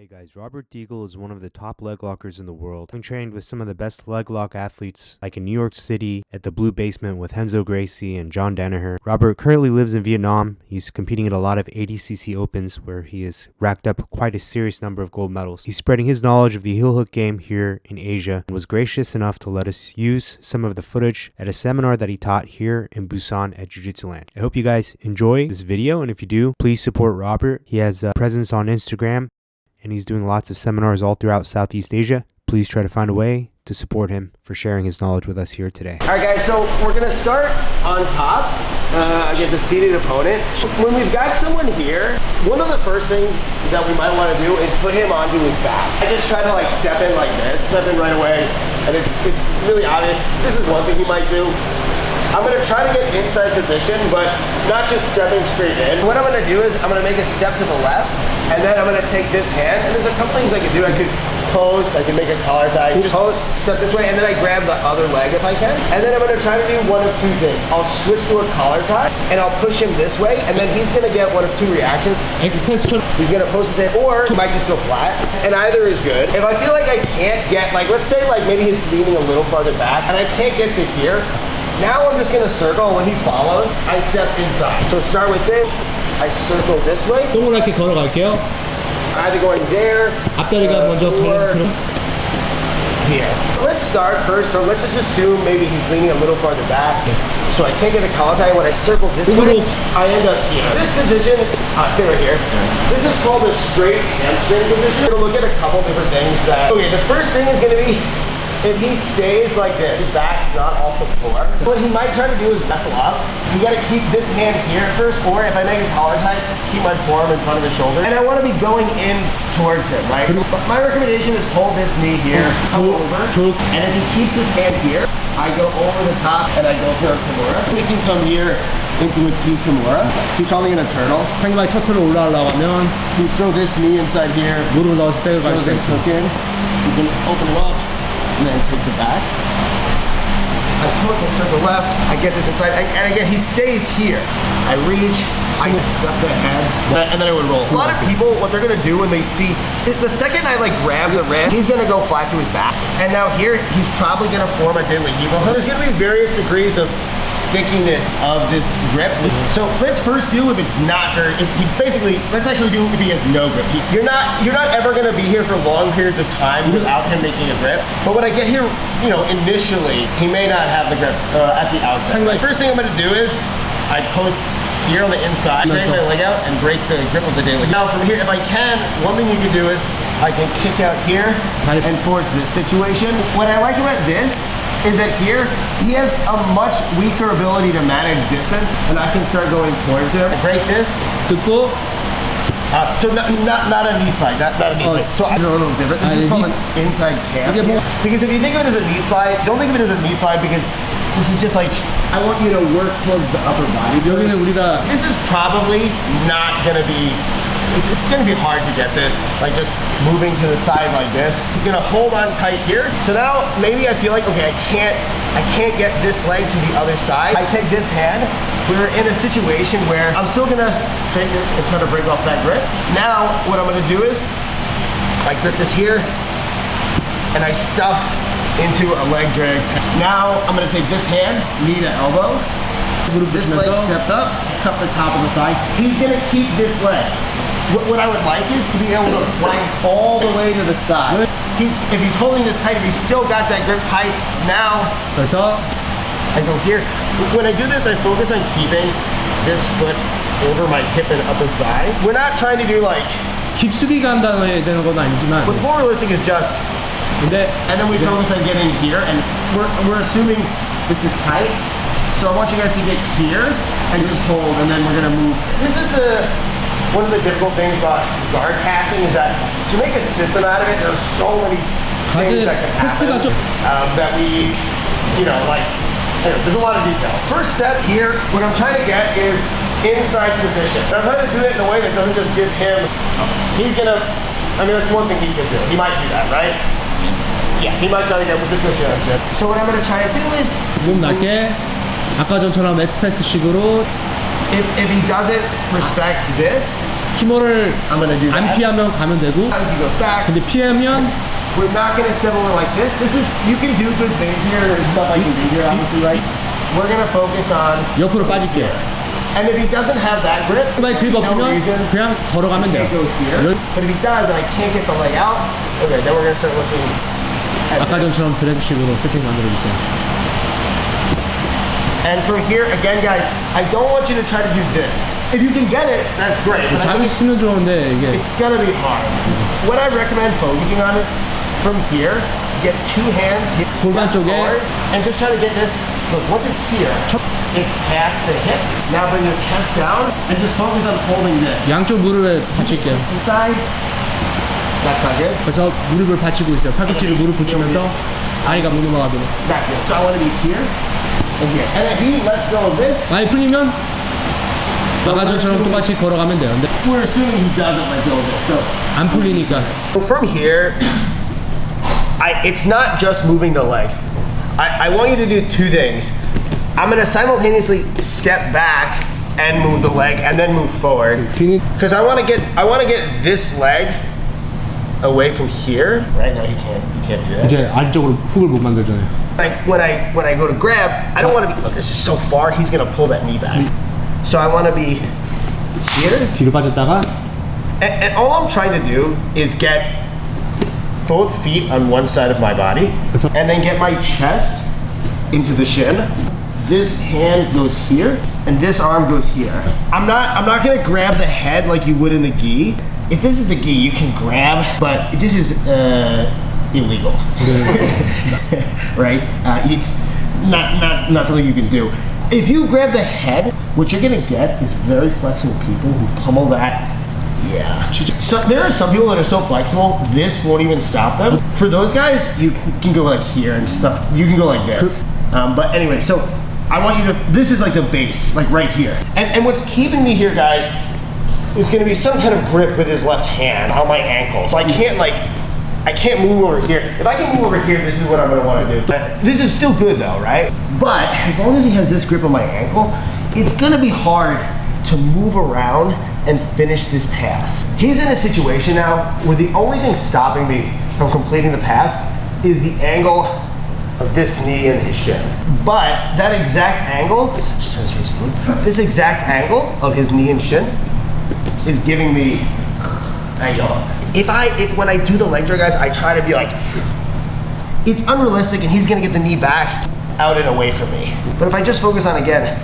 Hey guys, Robert Diggle is one of the top leg lockers in the world. Having trained with some of the best leg lock athletes like in New York City at the Blue Basement with Renzo Gracie and John Danaher. Robert currently lives in Vietnam. He's competing at a lot of 80cc opens where he has racked up quite a serious number of gold medals. He's spreading his knowledge of the heel hook game here in Asia and was gracious enough to let us use some of the footage at a seminar that he taught here in Busan at Jiu Jitsu Land. I hope you guys enjoy this video, and if you do, please support Robert. He has a presence on Instagram and he's doing lots of seminars all throughout Southeast Asia. Please try to find a way to support him for sharing his knowledge with us here today. All right, guys, so we're gonna start on top against a seated opponent. When we've got someone here, one of the first things that we might wanna do is put him onto his back. I just try to like step in like this, step in right away, and it's really obvious. This is one thing you might do. I'm gonna try to get inside position, but not just stepping straight in. What I'm gonna do is I'm gonna make a step to the left, and then I'm gonna take this hand, and there's a couple things I can do. I could pose, I can make a collar tie, just pose, step this way, and then I grab the other leg if I can. And then I'm gonna try to do one of two things. I'll switch to a collar tie, and I'll push him this way, and then he's gonna get one of two reactions. He's gonna post his hand, or he might just go flat, and either is good. If I feel like I can't get, like let's say like maybe he's leaning a little farther back, and I can't get to here, now I'm just gonna circle. When he follows, I step inside. So start with this, I circle this way. 동그랗게 걸어갈게요. Either going there, 앞다리가 먼저 or 발에서 here. Let's start first, or let's just assume maybe he's leaning a little farther back. So I can't get the collar tie. When I circle this way, I end up here. This position, stay right here. This is called a straight hamstring position. We're gonna look at a couple different things that, okay, the first thing is gonna be, if he stays like this, his back's not off the floor, what he might try to do is wrestle up. You gotta keep this hand here first, or if I make a collar tie, keep my forearm in front of his shoulder. And I wanna be going in towards him, right? So my recommendation is hold this knee here, come over, and if he keeps his hand here, I go over the top and I go for a Kimura. He can come here into a T Kimura. He's probably gonna turtle. 상대방이 터트로 올라가려고 하면 You throw this knee inside here, 무릎을 넣어서 백을 갈 throw 수가 this 있어. hook in, you can open it up, and then take the back. I pose, I circle left, I get this inside, and again, he stays here. I reach, I stuff the head, and then I would roll. A lot of people, what they're gonna do when they see, the second I like grab the wrist, he's gonna go flat to his back. And now here, he's probably gonna form a Diggle Jiu Jitsu. There's gonna be various degrees of stickiness of this grip. So let's first do if it's not, or if he basically, let's actually do if he has no grip. You're not ever gonna be here for long periods of time without him making a grip. But when I get here, you know, initially, he may not have the grip at the outset. First thing I'm gonna do is, I post here on the inside, straighten my leg out and break the grip of the Diggle. Now from here, if I can, one thing you can do is, I can kick out here and force this situation. What I like about this is that here, he has a much weaker ability to manage distance, and I can start going towards him. I break this. 듣고 So not a knee slide, not a knee slide. So this is a little different. This is called an inside camp. Because if you think of it as a knee slide, don't think of it as a knee slide because this is just like, I want you to work towards the upper body. 여기는 우리가 This is probably not gonna be, it's gonna be hard to get this, like just moving to the side like this. He's gonna hold on tight here. So now maybe I feel like, okay, I can't get this leg to the other side. I take this hand. We're in a situation where I'm still gonna straighten this and try to break off that grip. Now, what I'm gonna do is, I grip this here, and I stuff into a leg drag. Now, I'm gonna take this hand, knee to elbow. This leg steps up, cup the top of the thigh. He's gonna keep this leg. What I would like is to be able to flank all the way to the side. If he's holding this tight, if he's still got that grip tight, now, 그래서 I go here. When I do this, I focus on keeping this foot over my hip and upper thigh. We're not trying to do like, 깊숙이 간다는 되는 건 아니지만 what's more realistic is just, 근데 and then we focus on getting here, and we're assuming this is tight. So I want you guys to get here and just hold, and then we're gonna move. This is one of the difficult things about guard casting is that to make a system out of it, there's so many things that can happen that we, you know, like, anyway, there's a lot of details. First step here, what I'm trying to get is inside position. And I'm trying to do it in a way that doesn't just give him, he's gonna, I mean, that's one thing he could do. He might do that, right? Yeah, he might try to get, we'll just go shit on shit. So what I'm gonna try to do is, 몸 낮게 아까 전처럼 엑스패스식으로 if he doesn't respect this, 키모를 I'm gonna do 안 that. 피하면 가면 되고, As he goes back, 근데 피하면 we're not gonna step over like this. This is, you can do good things here. There's stuff I can do here, obviously, right? We're gonna focus on, 옆으로 빠질게요. and if he doesn't have that grip, 만약 그립 no 없으면 reason, 그냥 걸어가면 돼요. can't go here. 이런- But if he does, and I can't get the leg out, okay, then we're gonna start looking at 아까 this. 전처럼 드랩식으로 세팅 만들어주세요. And from here, again, guys, I don't want you to try to do this. If you can get it, that's great. But I 잘 think 쓰면 좋은데 이게 it's gonna be hard. What I recommend focusing on is from here, get two hands, 골반 step 쪽에. forward, and just try to get this. Look, once it's here, it's past the hip. Now bring your chest down and just focus on holding this. 양쪽 무릎에 받칠게요. This inside. That's not good. 그래서 무릎을 받치고 있어요. 팔꿈치를 무릎 붙이면서 다리가 못 넘어가도록. Not good. So I want to be here and here. And if he lets go of this, 많이 풀리면 아까 전처럼 똑같이 걸어가면 돼요. 근데 we're assuming he doesn't let go of this. So 안 풀리니까 from here, it's not just moving the leg. I want you to do two things. I'm gonna simultaneously step back and move the leg and then move forward. Because I wanna get this leg away from here. Right now he can't do that. 이제 아래쪽으로 훅을 못 만들잖아요. Like when I go to grab, I don't wanna be, look, this is so far, he's gonna pull that knee back. So I wanna be here. 뒤로 빠졌다가 And all I'm trying to do is get both feet on one side of my body and then get my chest into the shin. This hand goes here and this arm goes here. I'm not gonna grab the head like you would in the gi. If this is the gi, you can grab, but this is illegal, right? It's not something you can do. If you grab the head, what you're gonna get is very flexible people who pummel that. Yeah. So there are some people that are so flexible, this won't even stop them. For those guys, you can go like here and stuff. You can go like this. But anyway, so I want you to, this is like the base, like right here. And what's keeping me here, guys, is gonna be some kind of grip with his left hand on my ankle. So I can't move over here. If I can move over here, this is what I'm gonna wanna do. This is still good though, right? But as long as he has this grip on my ankle, it's gonna be hard to move around and finish this pass. He's in a situation now where the only thing stopping me from completing the pass is the angle of this knee and his shin. But that exact angle, this exact angle of his knee and shin is giving me a yawn. If when I do the leg drag, guys, I try to be like, it's unrealistic and he's gonna get the knee back out and away from me. But if I just focus on, again,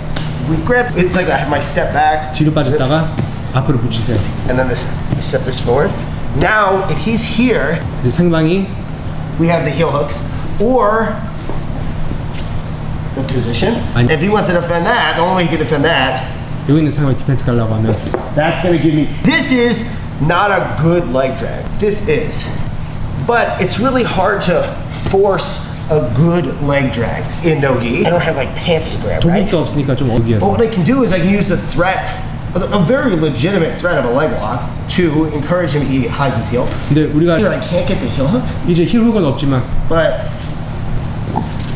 we grab, it's like I have my step back. 뒤로 빠졌다가 앞으로 붙이세요. And then this, I step this forward. Now, if he's here, 그래서 상방이 we have the heel hooks, or the position. 아니. If he wants to defend that, the only way he can defend that, 여기 있는 상방이 디펜스 가려고 하면 that's gonna give me, this is not a good leg drag. This is. But it's really hard to force a good leg drag in no-gi. I don't have like pants to grab, right? 도복도 없으니까 좀 But 어디에서 what I can do is I can use the threat, a very legitimate threat of a leg lock to encourage him, he hides his heel. 근데 우리가 I can't get the heel hook, 이제 힐 훅은 없지만 but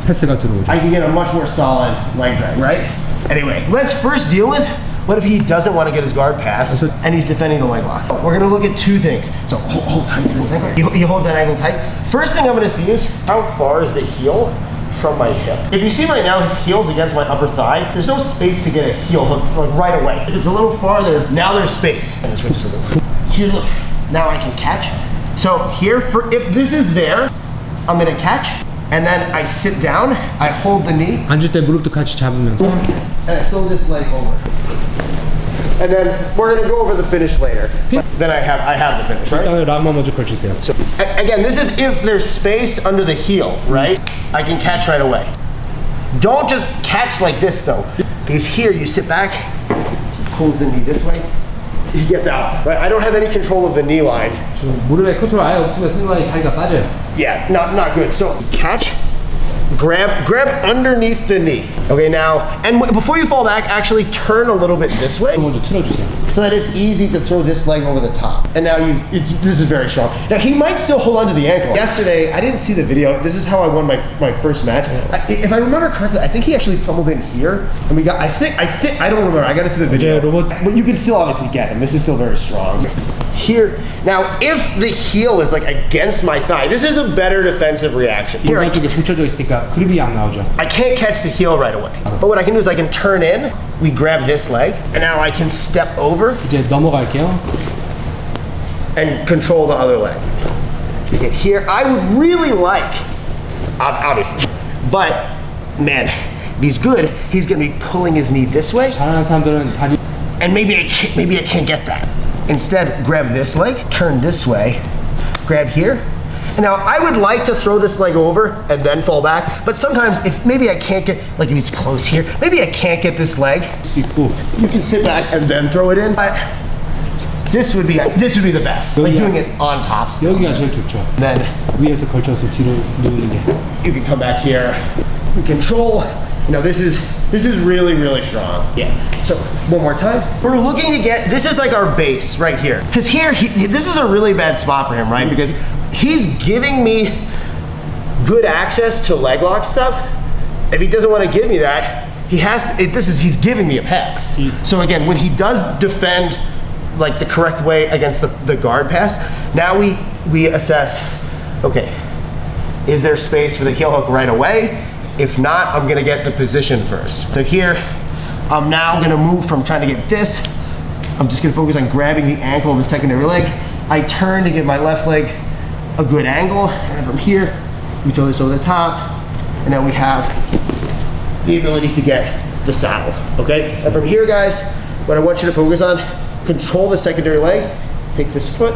패스가 들어오죠. I can get a much more solid leg drag, right? Anyway, let's first deal with what if he doesn't want to get his guard pass and he's defending the leg lock. We're gonna look at two things. So hold tight to this ankle. He holds that ankle tight. First thing I'm gonna see is how far is the heel from my hip. If you see right now, his heel's against my upper thigh. There's no space to get a heel hook like right away. If it's a little farther, now there's space. And switch just a little. Here, look. Now I can catch. So here, if this is there, I'm gonna catch. And then I sit down, I hold the knee, 앉을 때 무릎도 같이 잡으면서 and I throw this leg over. And then we're gonna go over the finish later. Then I have the finish, right? 일단 락만 먼저 걸치세요. So again, this is if there's space under the heel, right? I can catch right away. Don't just catch like this though. Because here you sit back, he pulls the knee this way, he gets out, right? I don't have any control of the knee line. 지금 무릎에 컨트롤 아예 없으면 상방이 다리가 빠져요. Yeah, not good. So catch, grab underneath the knee. Okay, now, and before you fall back, actually turn a little bit this way 먼저 틀어주세요. so that it's easy to throw this leg over the top. And now this is very strong. Now he might still hold on to the ankle. Yesterday, I didn't see the video. This is how I won my first match. If I remember correctly, I think he actually pummeled in here, and we got. I don't remember. I got to see the video. But you can still obviously get him. This is still very strong. Here, now if the heel is like against my thigh, this is a better defensive reaction. Here, 쪽에 붙여져 있으니까 그립이 안 나오죠. I can't catch the heel right away. But what I can do is I can turn in, we grab this leg, and now I can step over 이제 넘어갈게요. and control the other leg. You get here, I would really like, obviously, but man, if he's good, he's gonna be pulling his knee this way, 잘하는 사람들은 다리 and maybe I can't get that. Instead, grab this leg, turn this way, grab here. And now I would like to throw this leg over and then fall back, but sometimes if maybe I can't get, like if he's close here, maybe I can't get this leg. 있고 You can sit back and then throw it in. But this would be the best. Like doing it on top still. 여기가 제일 좋죠. Then 위에서 걸쳐서 뒤로 누우는 게. you can come back here, control. You know, this is really, really strong. Yeah. So one more time. We're looking to get, this is like our base right here. Because here, this is a really bad spot for him, right? Because he's giving me good access to leg lock stuff. If he doesn't want to give me that, he has to, he's giving me a pass. So again, when he does defend like the correct way against the guard pass, now we assess, okay, is there space for the heel hook right away? If not, I'm gonna get the position first. So here, I'm now gonna move from trying to get this. I'm just gonna focus on grabbing the ankle of the secondary leg. I turn to give my left leg a good angle, and then from here, we throw this over the top, and now we have the ability to get the saddle, okay? And from here, guys, what I want you to focus on, control the secondary leg, take this foot,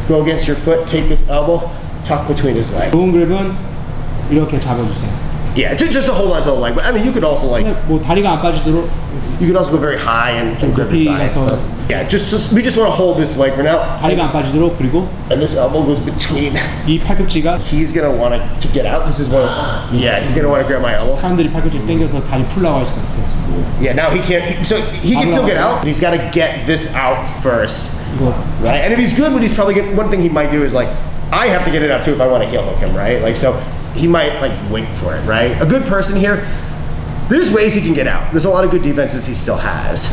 go against your foot, take this elbow, tuck between his legs. 좋은 그립은 이렇게 잡아주세요. Yeah, just to hold on to the leg. But I mean, you could also like, 뭐 다리가 안 빠지도록 you could also go very high and grab 높이 your thigh and 가서 stuff. Yeah, we just want to hold this leg for now. 다리가 안 빠지도록 그리고 And this elbow goes between. 이 팔꿈치가 He's gonna want to get out. This is one. Yeah, he's gonna want to grab my elbow. 사람들이 팔꿈치 당겨서 다리 풀라고 할 수가 있어요. Yeah, now he can't. So he can still get out, but he's got to get this out first, 이거 right? And if he's good, what he's probably one thing he might do is like, I have to get it out too if I want to heel hook him, right? Like so. He might like wait for it, right? A good person here, there's ways he can get out. There's a lot of good defenses he still has.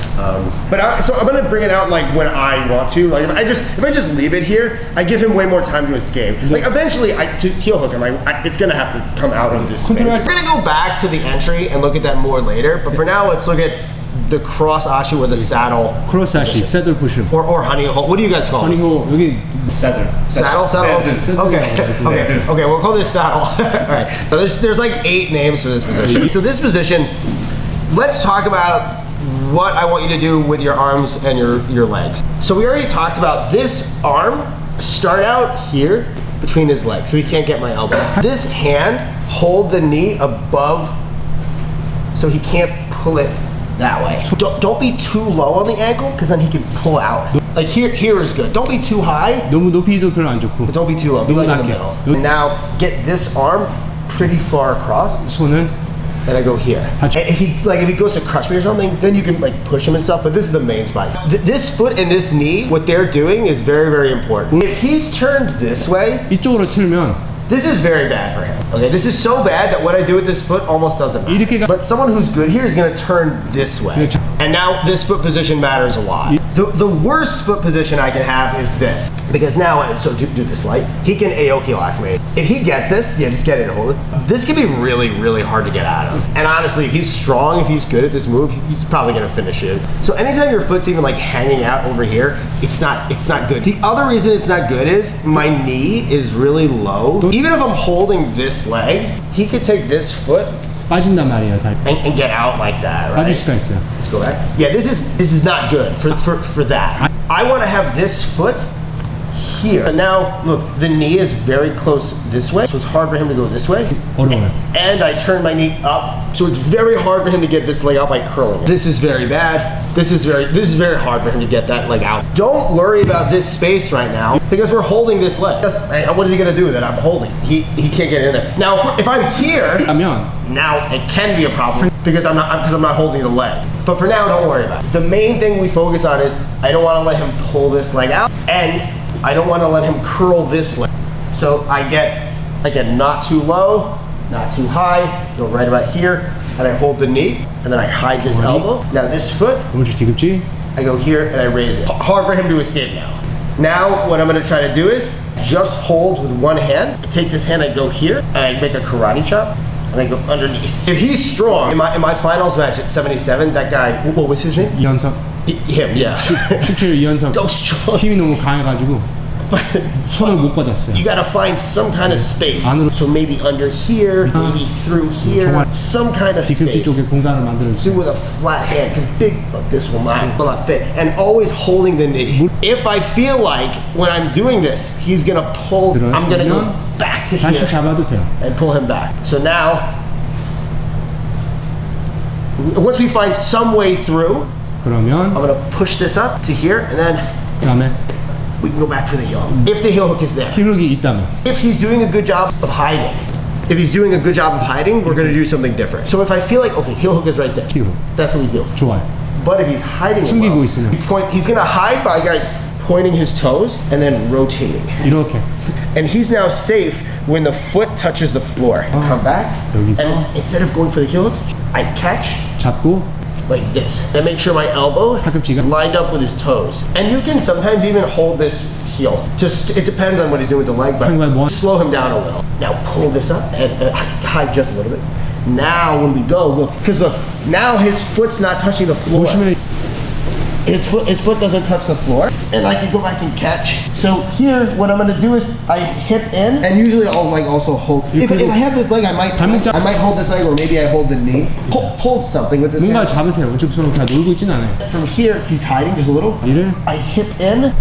So I'm gonna bring it out like when I want to. Like if I just leave it here, I give him way more time to escape. Like eventually, to heel hook him, it's gonna have to come out of this space. We're gonna go back to the entry and look at that more later. But for now, let's look at the cross ashi with the saddle. 크로스 아시, 새들 푸시. Or honey hole. What do you guys call this? 아니고 여기 Saddle? Okay, we'll call this saddle. All right, so there's like 8 names for this position. So this position, let's talk about what I want you to do with your arms and your legs. So we already talked about this arm, start out here between his legs, so he can't get my elbow. This hand, hold the knee above, so he can't pull it that way. Don't be too low on the ankle, because then he can pull out. Like here is good. Don't be too high, 너무 높이도 별로 안 좋고. but don't be too low. Be like in the middle. And now get this arm pretty far across, 손은 and I go here. And if he goes to crush me or something, then you can like push him and stuff. But this is the main spot. This foot and this knee, what they're doing is very, very important. If he's turned this way, 이쪽으로 틀면 this is very bad for him. Okay, this is so bad that what I do with this foot almost doesn't matter. But someone who's good here is gonna turn this way. And now this foot position matters a lot. The worst foot position I can have is this. Because now, so do this light, he can Aoki lock me. If he gets this, yeah, just get it and hold it. This can be really, really hard to get out of. And honestly, if he's strong, if he's good at this move, he's probably gonna finish it. So anytime your foot's even like hanging out over here, it's not good. The other reason it's not good is my knee is really low. Even if I'm holding this leg, he could take this foot 빠진단 말이에요, 다리. and get out like that, right? 빠질 수가 있어요. Let's go back. Yeah, this is not good for that. I want to have this foot here. And now, look, the knee is very close this way, so it's hard for him to go this way. 어려워요. And I turn my knee up, so it's very hard for him to get this leg out by curling it. This is very bad. This is very hard for him to get that leg out. Don't worry about this space right now because we're holding this leg. What is he gonna do with it? I'm holding. He can't get in there. Now, if I'm here, 그러면 now it can be a problem because I'm not holding the leg. But for now, don't worry about it. The main thing we focus on is I don't want to let him pull this leg out, and I don't want to let him curl this leg. So I get, again, not too low, not too high, go right about here, and I hold the knee, and then I hide this elbow. Now this foot, 오른쪽 뒤꿈치. I go here and I raise it. Hard for him to escape now. Now what I'm gonna try to do is just hold with one hand. Take this hand, I go here, and I make a karate chop, and I go underneath. If he's strong, in my finals match at 77, that guy, what was his name? 이현석. Him, yeah. 실제로 이현석 So strong. 힘이 너무 강해가지고 손을 못 꽂았어요. You gotta find some kind of space. 안으로. So maybe under here, maybe through here, 정말 some kind of 뒤꿈치 space. 쪽에 공간을 Do 만들어주세요. with a flat hand, because big, this will not fit. And always holding the knee. If I feel like when I'm doing this, he's gonna pull, 들어요? I'm gonna go 그러면 back to 다시 here 잡아도 돼요. and pull him back. So now, once we find some way through, 그러면 I'm gonna push this up to here, and then 그다음에 we can go back for the heel. If the heel hook is there. 힐룩이 있다면 If he's doing a good job of hiding, we're gonna do something different. So if I feel like, okay, heel hook is right there, heel hook. that's what we do. 좋아요. But if he's hiding it 숨기고 well, 있으면. he's gonna hide by, guys, pointing his toes and then rotating. 이렇게 And he's now safe when the foot touches the floor. Come back, 여기서. and instead of going for the heel hook, I catch 잡고 like this. And make sure my elbow 팔꿈치가 is lined up with his toes. And you can sometimes even hold this heel. Just, it depends on what he's doing with the leg, 상관 뭐- but slow him down a little. Now pull this up and hide just a little bit. Now when we go, look, because look, now his foot's not touching the floor. 보시면 His foot doesn't touch the floor, and I can go back and catch. So here, what I'm gonna do is I hip in, and usually I'll like also hold. If I have this leg, I might hold this leg, or maybe I hold the knee. Hold something with this 뭔가 hand. 잡으세요. 왼쪽 손으로 그냥 놀고 있진 않아요. From here, he's hiding just a little. 이를 I hip in,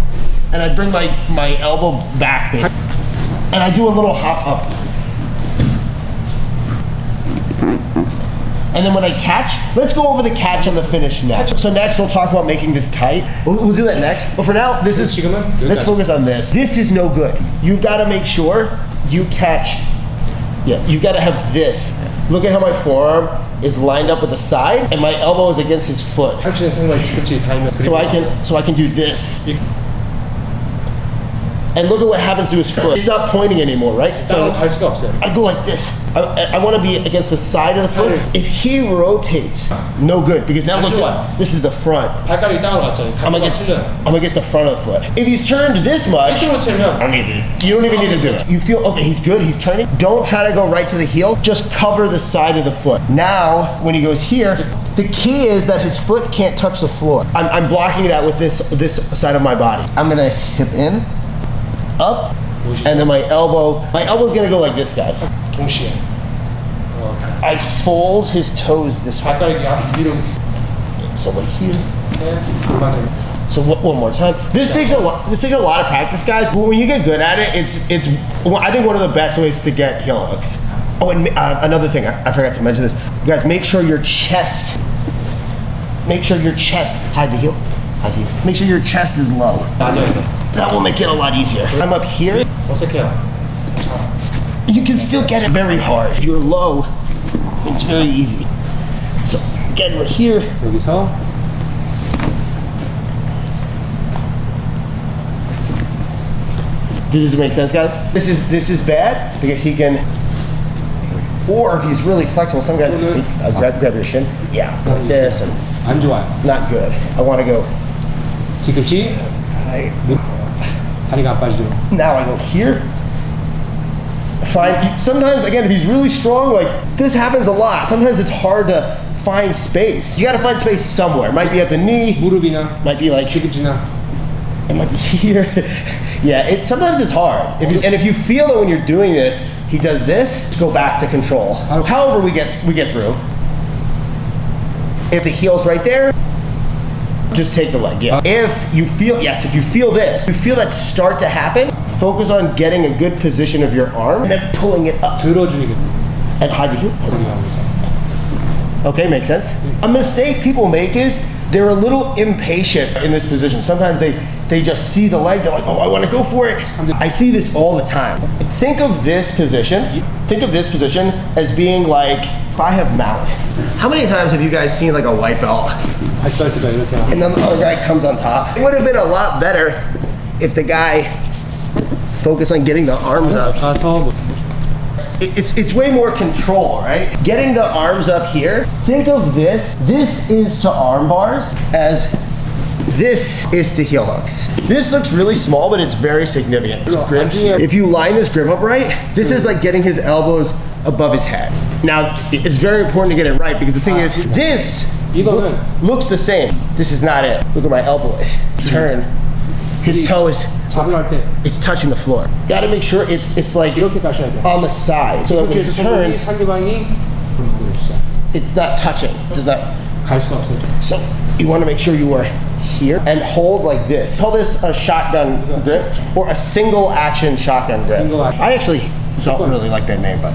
and I bring my elbow back, and I do a little hop up. And then when I catch, let's go over the catch and the finish next. So next we'll talk about making this tight. We'll do that next. But for now, let's focus on this. This is no good. You've got to make sure you catch. Yeah, you've got to have this. Look at how my forearm is lined up with the side, and my elbow is against his foot. 팔꿈치는 상당히 뒤꿈치 닿으면 So I can do this. And look at what happens to his foot. He's not pointing anymore, right? So 갈 수가 없어요. I go like this. I want to be against the side of the foot. If he rotates, no good, because now look, this is the front. 발가락이 땅으로 갔잖아요. I'm against the front of the foot. If he's turned this much, 이쪽으로 치면 you don't even need to do it. You feel, okay, he's good, he's turning. Don't try to go right to the heel. Just cover the side of the foot. Now, when he goes here, the key is that his foot can't touch the floor. I'm blocking that with this side of my body. I'm gonna hip in, up, and then my elbow's gonna go like this, guys. 동시에. I fold his toes this way. 발가락이 앞 위로. So right here. 맞아요. So one more time. This takes a lot of practice, guys. But when you get good at it, it's I think one of the best ways to get heel hooks. Oh, and another thing, I forgot to mention this. You guys, make sure your chest hide the heel. Make sure your chest is low. 맞아요. That will make it a lot easier. I'm up here. 어색해요. You can still get it very hard. You're low, it's very easy. So again, we're here. 여기서 Does this make sense, guys? This is bad because he can, or if he's really flexible, some guys grab your shin. Yeah, like this, and 안 좋아요. not good. I want to go. 뒤꿈치 다리가 안 빠지도록. Now I go here. Fine. Sometimes, again, if he's really strong, like this happens a lot. Sometimes it's hard to find space. You got to find space somewhere. It might be at the knee. 무릎이나 Might be like 뒤꿈치나. It might be here. Yeah, sometimes it's hard. If you feel that when you're doing this, he does this, go back to control. However we get through. If the heel's right there, Just take the leg, yeah. If you feel this, you feel that start to happen, focus on getting a good position of your arm and then pulling it up. 들어주는 게. And hide the heel. Okay, makes sense. A mistake people make is they're a little impatient in this position. Sometimes they just see the leg, they're like, oh, I want to go for it. I see this all the time. Think of this position as being like, if I have mount. How many times have you guys seen like a white belt? And then the other guy comes on top? It would have been a lot better if the guy focused on getting the arms up. It's way more control, right? Getting the arms up here, think of this. This is to arm bars as this is to heel hooks. This looks really small, but it's very significant. If you line this grip up right, this is like getting his elbows above his head. Now, it's very important to get it right because the thing is, this looks the same. This is not it. Look where my elbow is. Turn. His toe is, it's touching the floor. Gotta make sure it's like on the side. So that when it turns, it's not touching. It does not. So you want to make sure you are here and hold like this. Call this a shotgun grip or a single action shotgun grip. I actually don't really like that name, but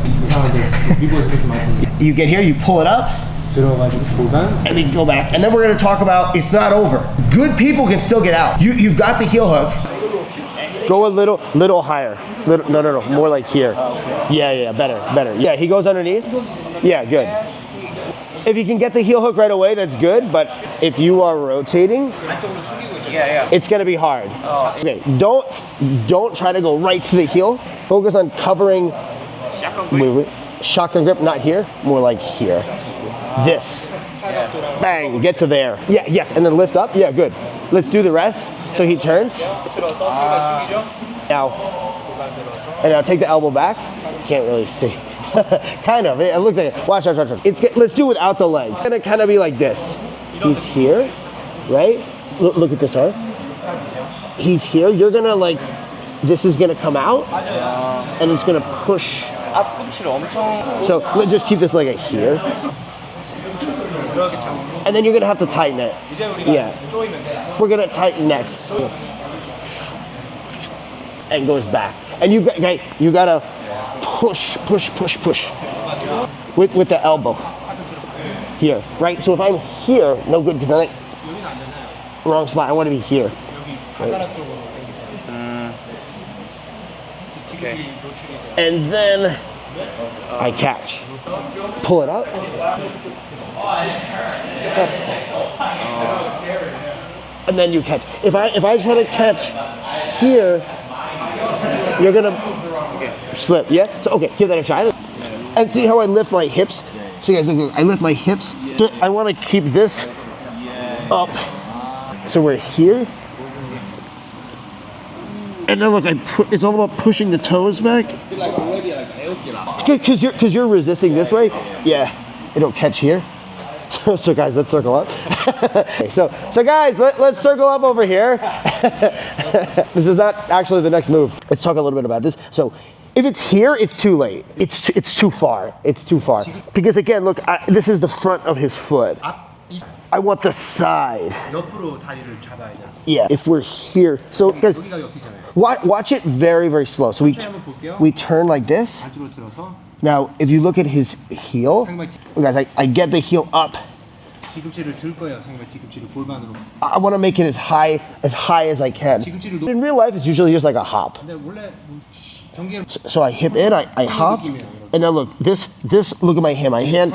you get here, you pull it up, and we go back. And then we're going to talk about it's not over. Good people can still get out. You've got the heel hook. Go a little higher. No, more like here. Yeah, better. Yeah, he goes underneath. Yeah, good. If you can get the heel hook right away, that's good. But if you are rotating, it's going to be hard. Okay, don't try to go right to the heel. Focus on covering. Shotgun grip, not here. More like here. This. Bang, get to there. Yeah, yes, and then lift up. Yeah, good. Let's do the rest. So he turns. Now take the elbow back. Can't really see. Kind of. It looks like it. Watch. Let's do it without the legs. It's gonna kind of be like this. He's here, right? Look at this arm. He's here. You're gonna like. This is gonna come out, and it's gonna push. So let's just keep this leg here. And then you're gonna have to tighten it. Yeah. We're gonna tighten next. And goes back. And you gotta push with the elbow here, right? So if I'm here, no good because I'm wrong spot. I want to be here. Right? Okay. And then I catch. Pull it up. And then you catch. If I try to catch here, you're gonna slip. Yeah. So okay, give that a try. And see how I lift my hips. So you guys look. I lift my hips. I want to keep this up. So we're here. And then look, it's all about pushing the toes back. Because you're resisting this way. Yeah, it'll catch here. So guys, let's circle up. so guys, let's circle up over here. This is not actually the next move. Let's talk a little bit about this. So if it's here, it's too late. It's too far. It's too far. Because again, look, this is the front of his foot. I want the side. Yeah, if we're here. So guys, watch it very, very slow. So we turn like this. Now, if you look at his heel, guys, I get the heel up. I want to make it as high as I can. In real life, it's usually just like a hop. So I hip in, I hop, and now look, this look at my hand.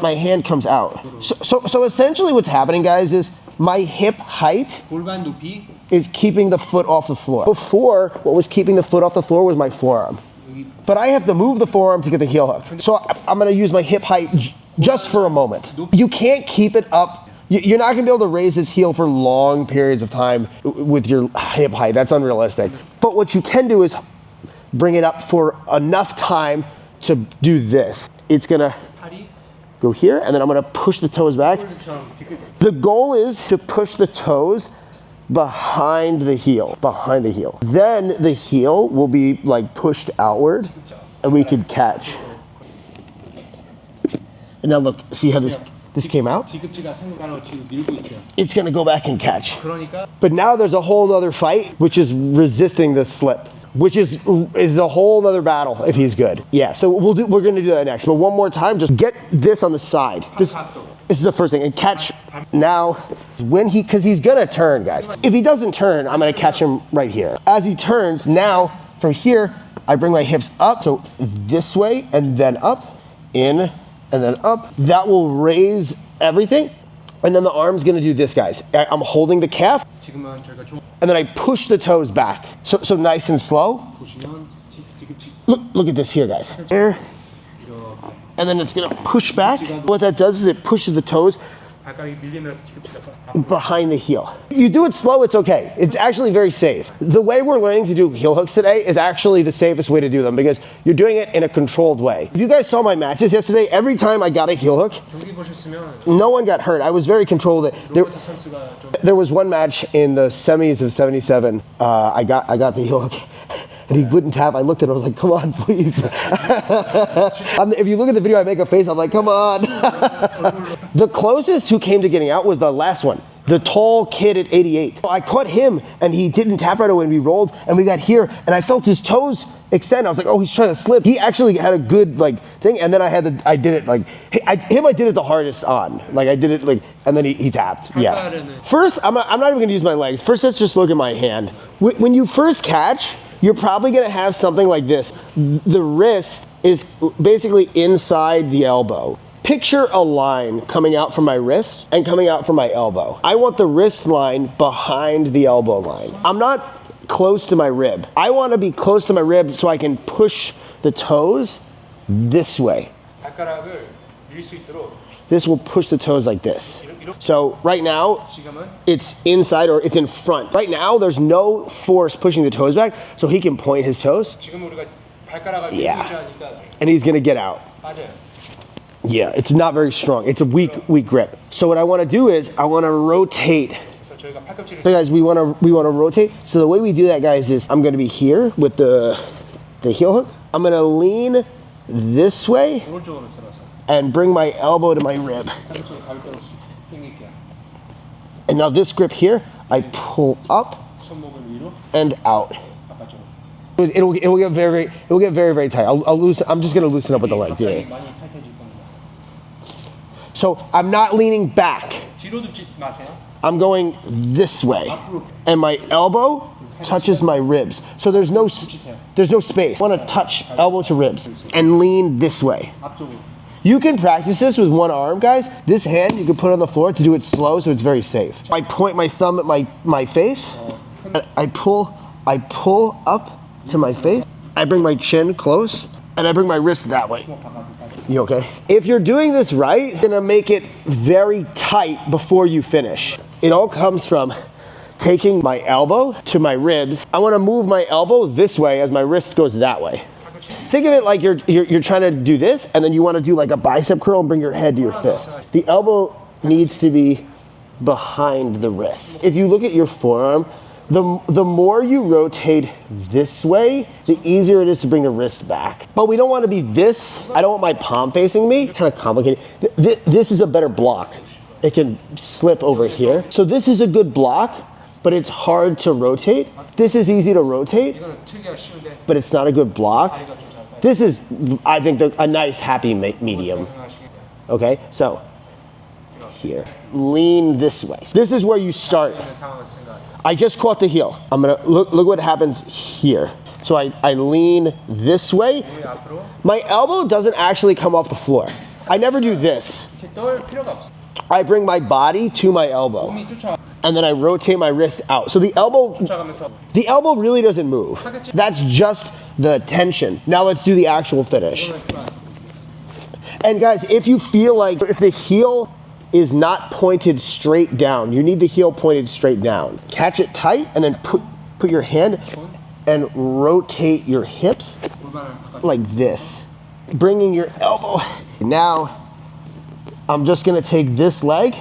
My hand comes out. So essentially what's happening, guys, is my hip height is keeping the foot off the floor. Before, what was keeping the foot off the floor was my forearm. But I have to move the forearm to get the heel hook. So I'm gonna use my hip height just for a moment. You can't keep it up. You're not gonna be able to raise this heel for long periods of time with your hip height. That's unrealistic. But what you can do is bring it up for enough time to do this. It's gonna go here, and then I'm gonna push the toes back. The goal is to push the toes behind the heel. Then the heel will be like pushed outward, and we could catch. And now look, see how this this came out, 뒤꿈치가 상대방을 지금 밀고 있어요. it's gonna go back and catch. 그러니까 But now there's a whole nother fight, which is resisting this slip, which is a whole nother battle if he's good. Yeah, so we're gonna do that next. But one more time, just get this on the side. This is the first thing, and catch now because he's gonna turn, guys. If he doesn't turn, I'm gonna catch him right here. As he turns, now from here, I bring my hips up, so this way and then up, in and then up. That will raise everything. And then the arm's gonna do this, guys. I'm holding the calf, 지금은 저희가 좀 and then I push the toes back. So nice and slow. 보시면 뒤꿈치 Look at this here, guys. There. 이렇게 And then it's gonna push back. What that does is it pushes the toes 발가락이 밀리면서 뒤꿈치가 behind the heel. If you do it slow, it's okay. It's actually very safe. The way we're learning to do heel hooks today is actually the safest way to do them because you're doing it in a controlled way. If you guys saw my matches yesterday, every time I got a heel hook, 경기 보셨으면 no one got hurt. I was very controlled with it. 로버트 선수가 좀 There was one match in the semis of 77. I got the heel hook. And he wouldn't tap. I looked at him. I was like, "Come on, please." If you look at the video, I make a face. I'm like, "Come on." The closest who came to getting out was the last one, the tall kid at 88. I caught him, and he didn't tap right away. And we rolled, and we got here, and I felt his toes extend. I was like, "Oh, he's trying to slip." He actually had a good thing, and then I did it I did it the hardest on. I did it and then he tapped. Yeah. First, I'm not even gonna use my legs. First, let's just look at my hand. When you first catch, you're probably gonna have something like this. The wrist is basically inside the elbow. Picture a line coming out from my wrist and coming out from my elbow. I want the wrist line behind the elbow line. I'm not close to my rib. I wanna be close to my rib so I can push the toes this way. 발가락을 밀 수 있도록 This will push the toes like this. So right now, 지금은 it's inside or it's in front. Right now, there's no force pushing the toes back, so he can point his toes, 지금 우리가 발가락을 Yeah. 밀고 하니까 and he's gonna get out. 빠져요. Yeah, it's not very strong. It's a weak grip. So what I wanna do is, I wanna rotate. 그래서 저희가 팔꿈치를 So guys, we wanna rotate. So the way we do that, guys, is I'm gonna be here with the heel hook. I'm gonna lean this way 오른쪽으로 들어서 and bring my elbow to my rib. 팔꿈치를 가볍게 당길게요. And now this grip here, I pull up 손목을 위로 and out. 바깥쪽으로. It'll get very tight. I'm just gonna loosen up with the leg. 갑자기 Yeah. 많이 타이트해질 겁니다. So I'm not leaning back. 뒤로 눕지 마세요. I'm going this way, and my elbow touches my ribs. So there's no space. I want to touch elbow to ribs and lean this way. 앞쪽으로. You can practice this with one arm, guys. This hand you can put on the floor to do it slow, so it's very safe. I point my thumb at my face. I pull up to my face. I bring my chin close, and I bring my wrist that way. You okay? If you're doing this right, you're gonna make it very tight before you finish. It all comes from taking my elbow to my ribs. I wanna move my elbow this way as my wrist goes that way. Think of it like you're trying to do this, and then you wanna do like a bicep curl and bring your head to your fist. The elbow needs to be behind the wrist. If you look at your forearm, the more you rotate this way, the easier it is to bring the wrist back. But we don't want to be this. I don't want my palm facing me. Kind of complicated. This is a better block. It can slip over here. So this is a good block, but it's hard to rotate. This is easy to rotate, 이거는 틀기가 쉬운데 but it's not a good block. 다리가 좀 잘 빠져. This is, I think, a nice happy medium. 생각하시게 Okay, so here, lean this way. This is where you start. 되는 상황을 생각하세요. I just caught the heel. I'm gonna look what happens here. So I lean this way. 우리 앞으로 My elbow doesn't actually come off the floor. I never do this. 이렇게 떨 필요가 없어. I bring my body to my elbow, 몸이 쫓아 and then I rotate my wrist out. So the elbow really doesn't move. That's just the tension. Now let's do the actual finish. And guys, if you feel like if the heel is not pointed straight down, you need the heel pointed straight down. Catch it tight and then put your hand and rotate your hips like this, bringing your elbow. Now I'm just gonna take this leg,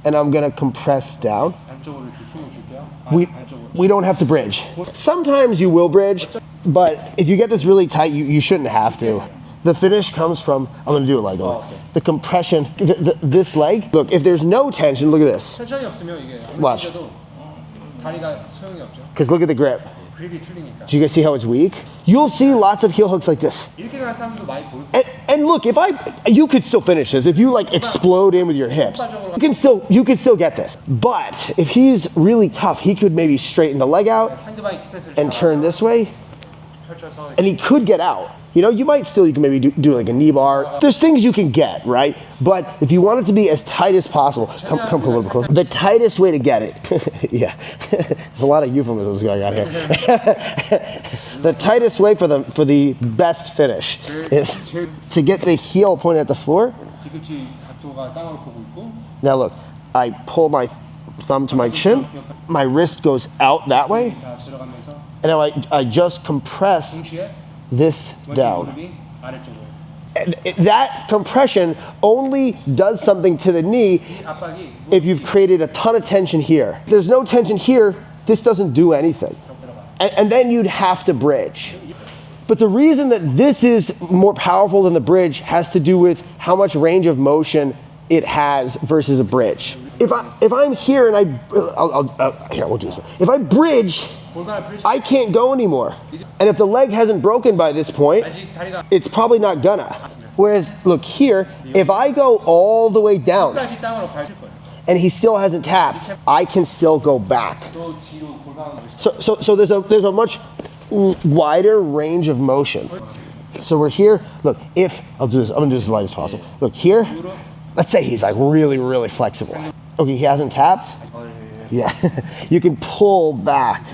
and I'm gonna compress down. 안쪽으로 이렇게 힘을 줄게요. 안쪽으로. We don't have to bridge. Sometimes you will bridge, but if you get this really tight, you shouldn't have to. The finish comes from, I'm gonna do it like that. okay. The compression, this leg. Look, if there's no tension, look at this. 텐션이 없으면 이게 아무리 Watch. 뛰어도 다리가 소용이 없죠. Because look at the grip. 그립이 틀리니까. Do you guys see how it's weak? You'll see lots of heel hooks like this. 이렇게 가는 사람도 많이 보일 And look, you could still finish this if you like explode in with your hips. You can still get this. But if he's really tough, he could maybe straighten the leg out 상대방이 디펜스를 and turn this way, 펼쳐서 and he could get out. You know, you can maybe do like a knee bar. There's things you can get, right? But if you want it to be as tight as possible, come a little bit closer. The tightest way to get it, yeah, there's a lot of euphemisms going on here. The tightest way for the best finish is to get the heel pointed at the floor. 뒤꿈치 각도가 땅을 보고 있고. Now look, I pull my thumb to my chin, my wrist goes out that way, 다 들어가면서 and now I just compress 동시에 this 왼쪽 down. 무릎이 아래쪽으로. And that compression only does something to the knee 이 압박이 if you've created a ton of tension here. If there's no tension here, this doesn't do anything. And then you'd have to bridge. But the reason that this is more powerful than the bridge has to do with how much range of motion it has versus a bridge. If I'm here and here, we'll do this one. If I bridge, I can't go anymore. And if the leg hasn't broken by this point, 아직 다리가 it's probably not gonna. Whereas, look here, if I go all the way down 끝까지 땅으로 밟을 거예요. and he still hasn't tapped, I can still go back. 또 뒤로 골반. So there's a much wider range of motion. So we're here. Look, I'm gonna do this as light as possible. Look here. Let's say he's like really, really flexible. Okay, he hasn't tapped. Yeah, you can pull back.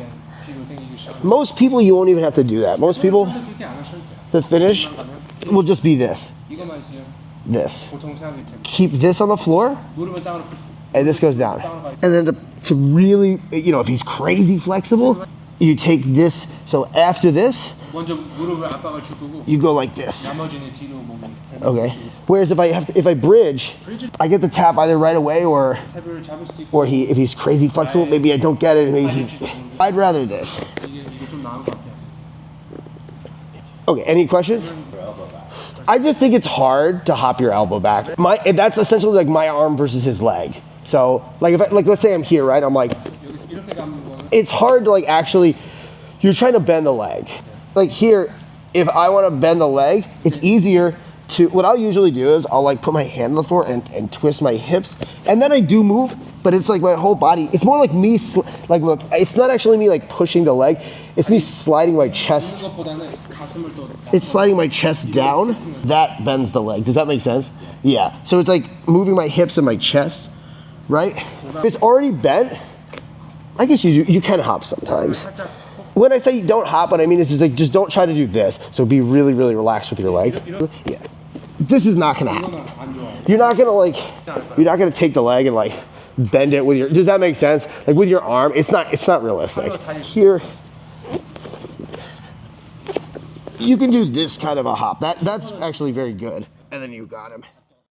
뒤로 당기기 시작. Most people, you won't even have to do that. Most people, 그렇게 안 하셔도 돼요. the finish will just be this, 이것만 있으면 this. 보통 사람들이 Keep this on the floor, 무릎을 땅으로 꿇고 and this goes down. And then to really, if he's crazy flexible, you take this. So after this, 먼저 무릎을 압박을 줄 거고 you go like this. 나머지는 뒤로 몸을 Okay. Whereas if I bridge, I get the tap either right away or 탭을 잡을 수도 있고 if he's crazy flexible, maybe I don't get it. I'd rather this. 이게 좀 나은 것 같아요. Okay. Any questions? I just think it's hard to hop your elbow back. That's essentially like my arm versus his leg. So like let's say I'm here, right? I'm like, 여기서 이렇게 감는 거는 it's hard to like actually, you're trying to bend the leg. Like here, if I want to bend the leg, it's easier to, what I'll usually do is I'll like put my hand on the floor and twist my hips, and then I do move, but it's like my whole body, it's more like me, look, it's not actually me like pushing the leg, it's me sliding my chest. 것보다는 가슴을 또 It's sliding my chest down, that bends the leg. Does that make sense? Yeah, so it's like moving my hips and my chest, right? If it's already bent, I guess you can hop sometimes. When I say don't hop, what I mean is just don't try to do this. So be really, really relaxed with your leg. Yeah. This is not gonna happen. 안 좋아요. You're not gonna take the leg and like bend it with your, does that make sense? Like with your arm, it's not realistic. Here, you can do this kind of a hop. That's actually very good. And then you got him.